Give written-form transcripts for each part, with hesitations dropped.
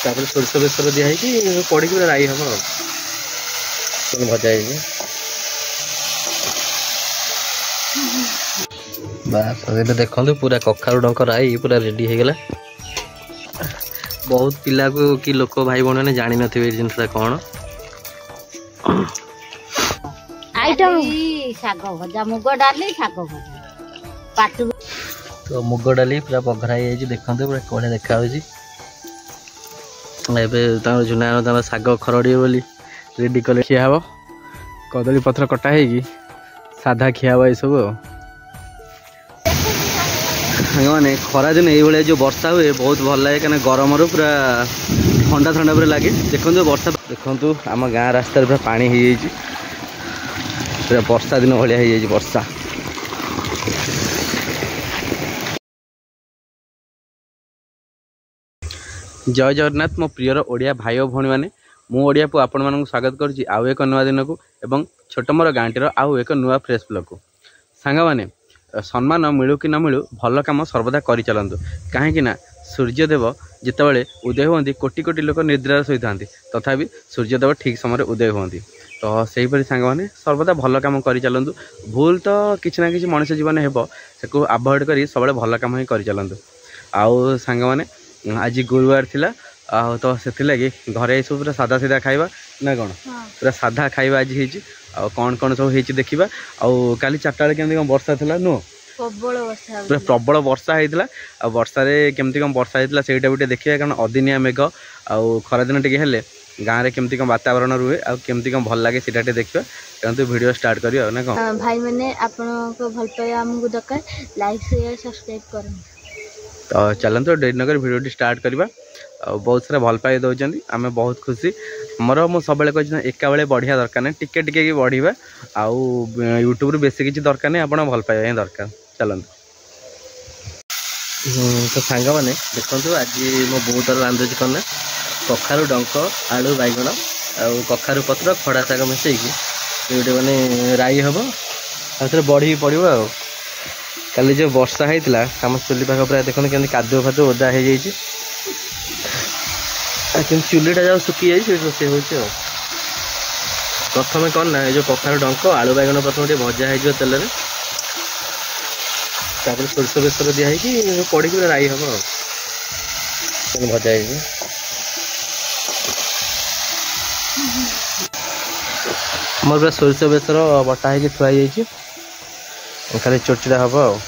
तापर सोरष बेसर दिखाई पड़ी पूरा राई हम भजा है बास देखो पूरा कखारु डंक राई पूरा रेडी हो गला। बहुत पिला को कि लोक भाई भौणी मैंने जानी नथिबे जिनसा कौन आइटम साग भजा मुग डाली साग भजा पाटू तो मुग डाली पूरा बघरा हो देखते पूरा कड़े देखा जुना साग खरड़ी बोली रेडी कले खिया हम कदली पत्र कटा है साधा खिया ये सब मैंने खरा दिन ये जो वर्षा हुए बहुत भल लगे क्या गरम पूरा ठंडा ठंडा पूरा लगे देखो वर्षा देखो आम गाँ रास्तार पूरा पानी हो जाए पूरा वर्षा दिन भाया हो जाए वर्षा। जय जगन्नाथ मो प्रियर ओडिया भाई और भौणी मैंने मु ओडिया को आपण मानक स्वागत करुच्ची आउ एक नुआ दिन को एवं छोट मोर गाँटीर आउ एक नुआ फ्रेश ब्लॉग को सांग मैंने सम्मान मिलू कि न मिलू भल कम सर्वदा कर चलतु कहीं सूर्यदेव जितेबाला उदय होती कोटि कोटि लोक निद्रार शोई था तथापि सूर्यदेव ठीक समय उदय होती तो सही परी सांग मैंने सर्वदा भल कम कर चलतु भूल तो किसी ना कि मनुष्य जीवन हो आभोड कर सब भल कम ही कर चलतु आउ सांग मैंने आज गुरुवार थिला तो से लगी घरे सब पूरा सादा सीधा खाइबा ना कौन पूरा साधा खाइबा आज होती कौन कौन सब होती देखा आउ काली 4टा बेले केमती कौन वर्षा थिला नुह पूरा प्रबल वर्षा होता आ वर्षा केमती कौन वर्षा होता से भी देखिए कारण अदिनिया मेघ आउ खरा दिन टे हेले गाँव में केमती कौन वातावरण रुहे आ केमती कौन भल लगे सीटा देखिए कहते वीडियो स्टार्ट करियो ना कौन भाई मैंने आपको भल पाइबा हमको दरकार लाइक शेयर सब्सक्राइब करें तो चलते डेरी नगर वीडियो स्टार्ट करवा बहुत सारा भल पाई दौरान आम बहुत खुशी मोर मु सब कही एका बेले बढ़िया दरकार ना टिके टिके बढ़िया आउ यूट्यूब बेसी किसी दरकार नहीं आप भल पाइबा ही दरकार चलते तो सांग मैंने देखो आज मो बो तर रांधुची कना कखारु डंक आलू बैगण आउ कखारु पत्र खड़ा शाग मिसेकी गोटे मैंने राई हम आउ बढ़ी पड़ो आ काली जो वर्षा होता आम चुली पाख पूरा देखते केमती कादुଅ फादुଅ ओदा हो जाए चुलीटा जो सुखी जाए रोषे हो प्रथम कौन ना जो कखारु डंक आलू बैगण प्रथम भजा हो तेल सोरष बेसर दिखाई पड़ी पूरा राई हम भजा मोर पूरा सोरष बेसर बटा हो थुआ खाली चोटीटा हम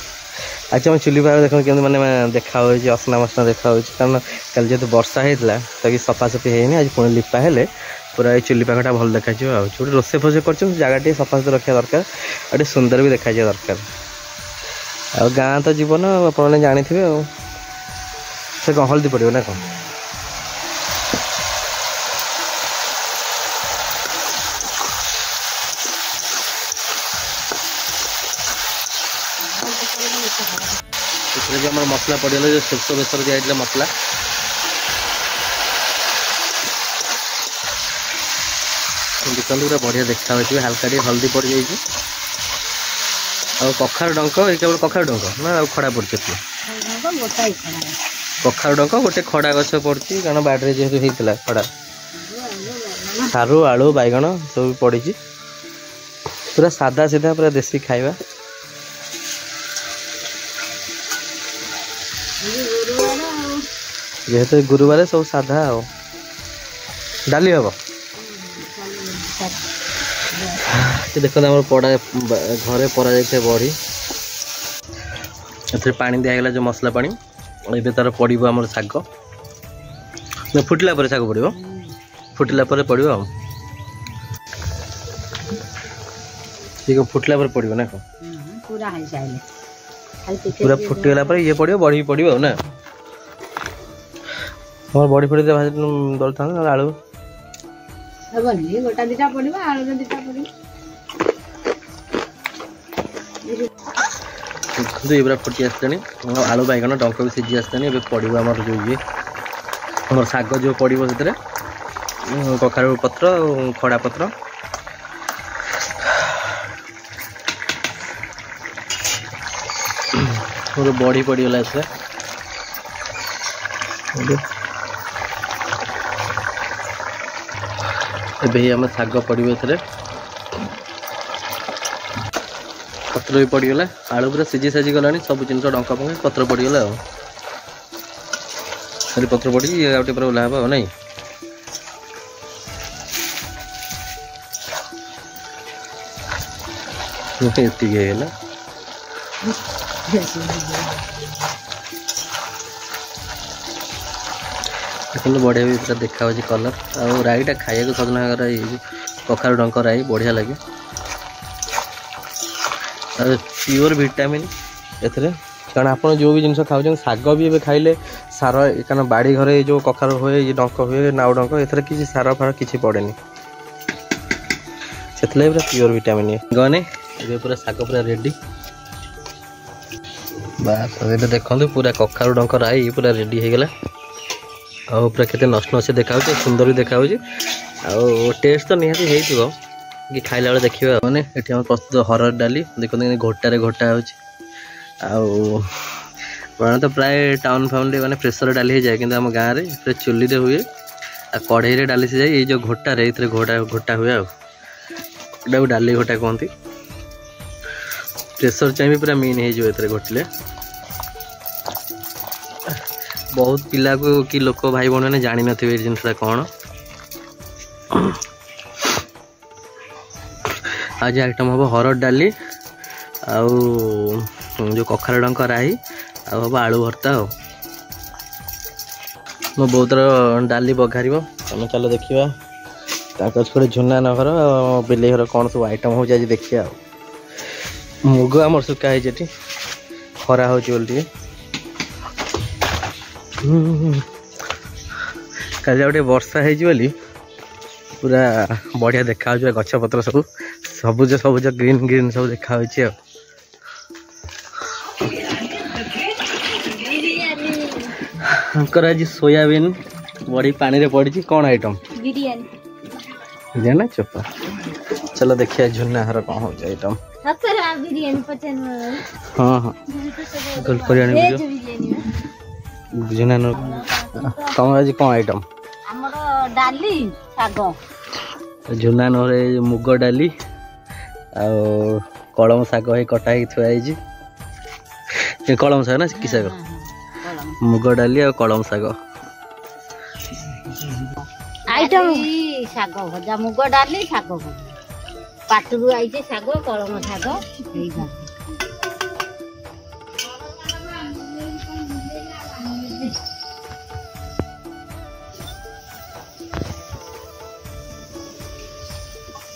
आज आम चुली पाख देख के मैंने देखा असना मसना देखा कारण कल जेहतु वर्षा होता ताकि सफासफी है आज पुणी लिपा हेले पूरा ये चुली पाखटा भल देखा जो रोषे फोषे कर जगह सफा सुतरा रखा दरकार और सुंदर भी देखा दरकार आ गाँ तो जीवन आपने जानी थे से कौन हल्दी पड़ो ना कौन जो मसला पड़गला जो सोरष बेसर दिया मसला देखते पूरा बढ़िया देखा हल्का टे हल्दी पड़ जाए कखारु डंक केवल कखारु डंक ना खड़ा पड़े कखारु डंक गोटे खड़ा गछ पड़ी कारण बाड़े जेहतु होता खड़ा सारू आलू बैगण सब पड़ी पूरा सादा सीधा पूरा देसी खाଇବା जेहेतु गुरुवार सब साधा डाली हम देखते पड़ा घरे पड़ा जाए बड़ी पानी दिगला जो मसला पानी ये तार पड़ो आम शाग फुटला शाग पड़ो फुटला पड़ो ठीक फुटला पड़ो ना पूरा फुटगला ये पड़ो बढ़ी पड़ो ना मोर बड़ी फड़ी भाज दल था आलू गोटा दिटा पड़ो आलू दिटा पड़ो ये पूरा फुटी आसनी आलू बैगण डंक भी सीझी आसनी पड़ो आम जो ये आम शाग जो पड़ो से कखारु पत्र खड़ा पत्र बड़ी पड़गला ଏବେ आम शाग पड़े पत्र भी पड़गला आलू पूरा सीझी साझी गला सब जिन डंका फंका पत्र पड़गला खाली पत्र पड़ी आउटे पूरा ओल्हा हम नहीं एतिगला देखो बढ़िया भी पूरा देखा कलर आ राईटा खाया सजना कखार डंक राई बढ़िया लगे प्योर विटामिन एथरे कारण आप जो भी जिनस खाऊ शाग भी ए खाइले सार कारण बाड़ी घरे जो कखार हुए ये डंक हुए नाउ डंक एथरे किसी सार फार किसी पड़ेनि से पूरा प्योर विटामिन गने ये पूरा शाग पूरा रेडी बास देखो पूरा कखार डंक राई पूरा रेडी हो गला आ पूरा केते नष्ट नष्ट देखा सुंदर भी देखा टेस्ट तो निहाती हो कि खाइला बेले देखिए मैंने ये प्रस्तुत हरड़ डाली देखते घोटार घोटा हो तो प्राय टाउन फाउन मैंने प्रेसर डाली हो जाए कि आम गाँव में पूरा चुली हुए आ कढ़ई डाली से जाए ये जो घोटार घोटा घोटा हुए आटा डाली घोटा कहती प्रेसर चाहिए पूरा मेन हो घोटले बहुत पिला को कि लोक भाई भौणी मैंने जानी नथिबे जिनसा कौन आज आइटम हम हरड़ डाली आउ जो कखार डंक राई हम आलू भर्ता मो बहुत डाली बघार तुम चलो देखा छोटे झुना नगर बिले घर कौन सब आइटम हो देखिए मुग आम सुखा है खरा हो कल गोटे वर्षा है पूरा बढ़िया देखा गछ पत्र सब सबुज सबुज ग्रीन ग्रीन सब देखा आज सोयाबीन बड़ी पानी रे पड़ी कौन आइटम बिरयानी चोपा चलो देखिए झुना हर कौन हो आइटम हाँ हाँ झुना तुम आज कौन आइटम डाली शाग झुना नहरे मुग डाली कलम शाग कटा थुआई कलम शाग ना कि शाग मुग डाली आ कलम शाग आइटम शाग भजा मुग डाली शाग भजा पाटरू आई शाग कलम शाग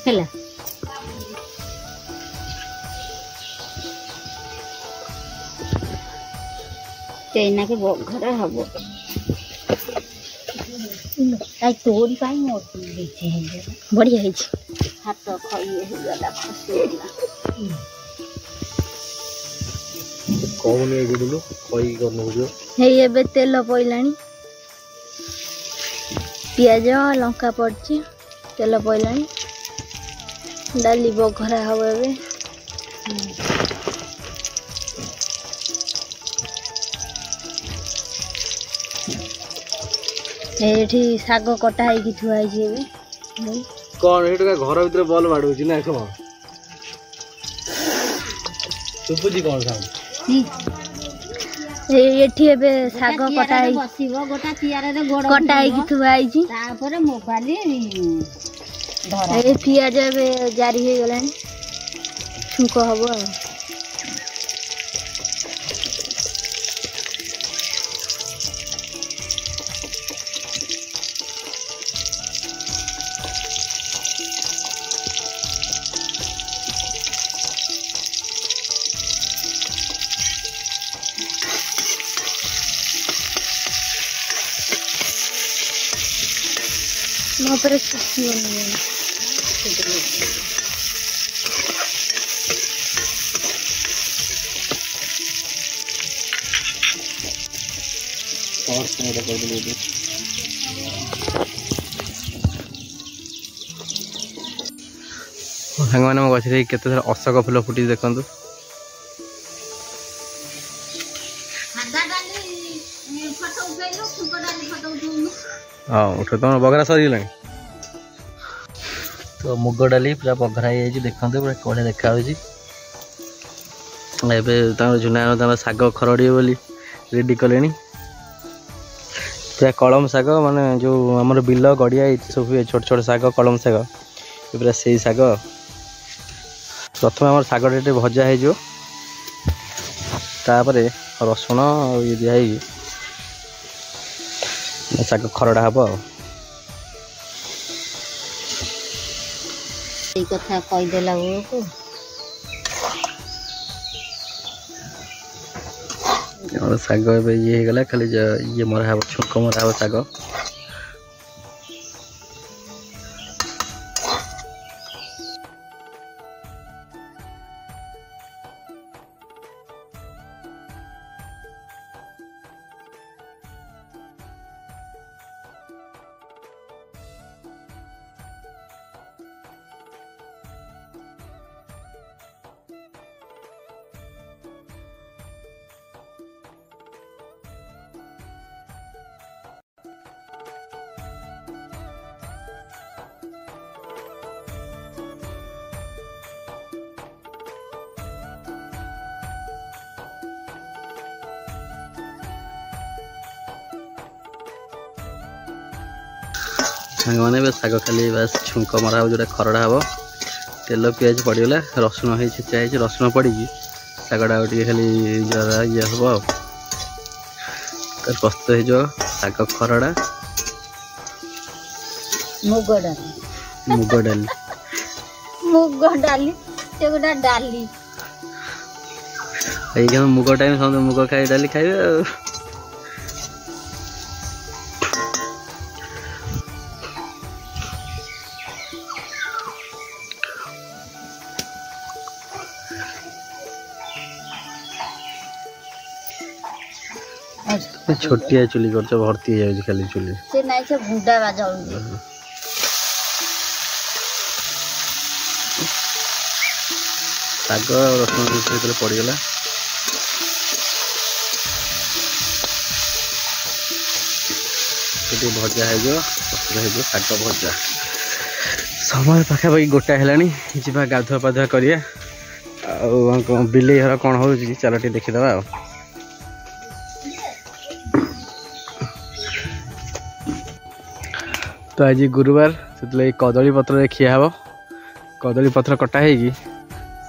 ହେଲା चैना के घर हम तोरी बढ़िया हाथ खई तेल पड़ा पियाज लंका पड़ी तेल पड़ा डाली बघरा हम एठी शाग कटा है थुआई कौन घर भीतर बल बाड़ू ना कौन सुबुजी कौन एठी एबे शाग कटा है बसिबो गोटा चियार रे गोड़ कटा है थुआई तापर मोबाइल ए पियाज एबे जारी हो गलानी छुंक हबो no pero es सांग मैंने गछरे केते सारा अशोक फूल फुटी देखु हाँ उठ तुम बगरा सरी गला तो मुग डाली पूरा बघरा हो देखते पूरा कड़े देखा झुना शाग खरड़े बोली रेडी कले पूरा कलम शाग माने जो आमर बिल गड़िया सब हुए छोट छोट शाग कलम शाग पूरा से शाग प्रथम आम शाग भजा हो रसुण ये दिखाई शाग खरड़ा हम कथा कहीदेला बेलू शाग ये गला खाली ये मरा हम छुक मरा हम शाग मैंने शाग खाली बस छुंक मरा हम जो खरड़ा हम तेल पिज पड़गला रसुण हो छेचा रसुण पड़ी शागटा खाली ये हम प्रस्तुत हो शाग खरड़ा मुग डाली मुग डाली मुग डाली से गोटा डाली मुग टाइम समझ मुग खाई डाली खाइबे छोटिया चुली कर भर्ती हो खाली चुली से नहीं से भुंडा बाजा शाग रसुण पड़गला भजा हो शाग भजा समय पाखापाखि गोटा है जा गाधुआ पाधुआ करिया बिले घर कौन हो चल टे देखीदे तो आज गुरुवार से कदली पत्र खिया हम कदली पत्र कटा है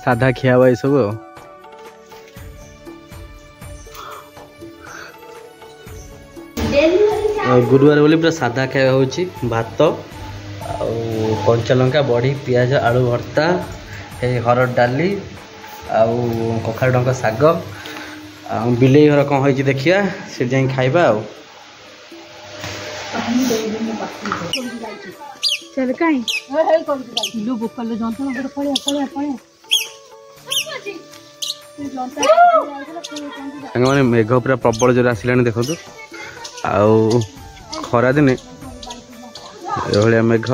साधा खिया हम सब गुरुवार बोली पूरा साधा खाଇବା होची भात कंचा लंका बड़ी पियाज आलू भर्ता हरड़ डाली कखारू डंका शाग बिले घर कौन हो देखिया से जाई खाइबा चल काई लो बोकल जंतन पर पड़े मैंने मेघ पूरा प्रबल जोर आसला देखो खरा दिने ये मेघ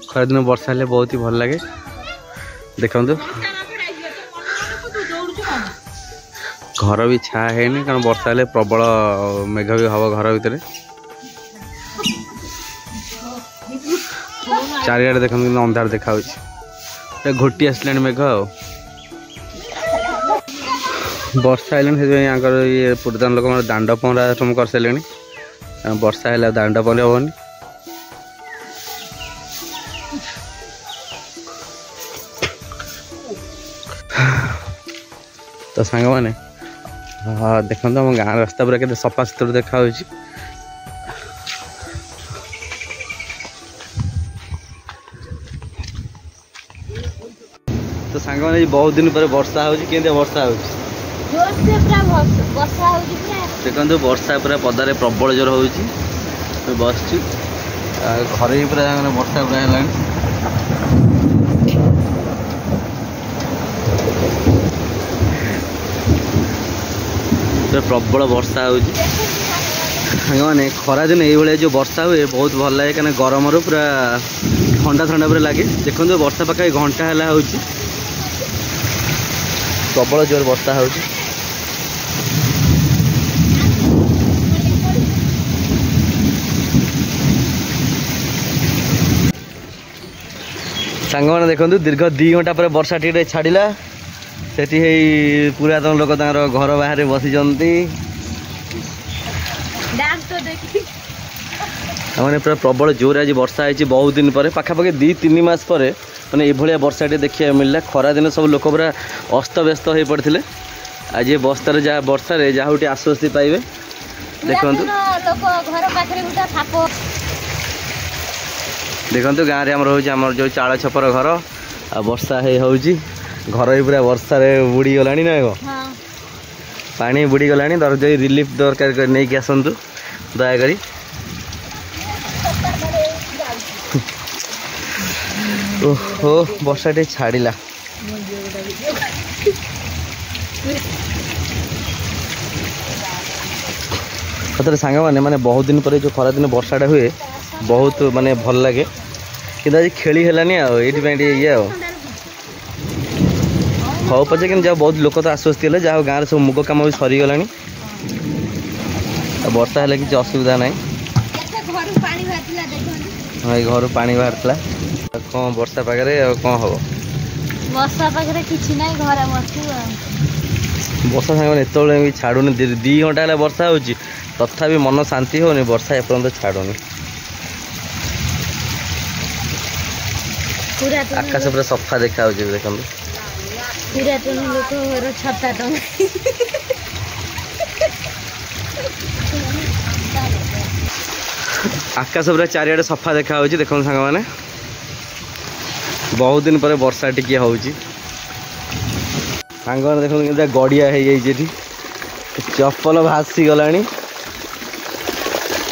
खरा दिन वर्षा हेल्ले बहुत ही भल लगे देखु घर भी छा है कारण वर्षा हेल्ले प्रबल मेघ भी हम घर भितर चारिआडे देखते अंधार देखा घोटी आसला मेघ वर्षा है ये पूर्वतन लोक मैंने दांड पहरा आरम्भ कर सारे वर्षा है दांड पहर हेनी तो सांग मैंने देखो आम गाँव रास्ता पूरा के सफा सुतरा देखा तो सांग मैंने बहुत दिन पर वर्षा होती वर्षा हो देखो वर्षा पूरा पदारे प्रबल जोर हो बस घर ही पूरा वर्षा पूरा है प्रबल वर्षा होने खरा दिन ये जो वर्षा हुए बहुत भल लगे क्या गरम रू पूरा ठंडा ठंडा पूरा लगे देखो वर्षा पाखे घंटा है हो प्रबल जोर वर्षा हो सांगने देखो दीर्घ 2 घंटा पर वर्षा टी छाड़ा से पुरातन लोक घर बाहर बसी मैंने पूरा प्रबल जोर आज वर्षा है बहुत दिन पर पाखापाखि 2-3 मास पर मैंने ये वर्षा टी देखा मिलला खरा दिन सब लोक पूरा अस्त व्यस्त हो पड़ते आज ये बस्तार जहाँ वर्षा जहाँ आश्वस्ति पाइबे देखो देखो गाँव में आम जो चाल छपर घर आ वर्षा हो घर भी पूरा वर्षा बुड़ी गला ना पानी बुड़ी गला जो रिलीफ दरकार नहीं कि आसतु दयाकोरी ओहो वर्षा टे छाड़ा सतरे सांग मैंने बहुत दिन पर जो खरा दिन वर्षाटा हुए बहुत माने भल लगे कि आज खेली हेलानी ये हो पचे कि बहुत लोक तो आश्वस्ति है जहाँ गाँव सब मुग कम भी सरीगला वर्षा है किसी असुविधा ना हाँ घर पा बाहर कौन वर्षा पाखे कौन हम वर्षा पाखे किसी ना घर वर्षा सांग एत भी छाड़ूनी 2 घंटा है वर्षा हो तथापि मन शांति होनी वर्षा एपर्यंत छाड़ूनी आकाश पूरा सफा देखा देखो पुरातन लोक छता आकाश पूरा चारिआडे सफा देखा देखो सांग मैंने बहुत दिन पर वर्षा टी हो सांग देखो गड़िया हो चप्पल भासी गला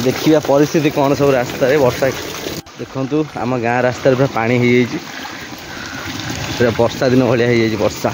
देखा परिस्थिति कौन सब रास्ता वर्षा देखु आम गाँ रास्तार पूरा पानी हो पूरा वर्षा दिन भाया हो वर्षा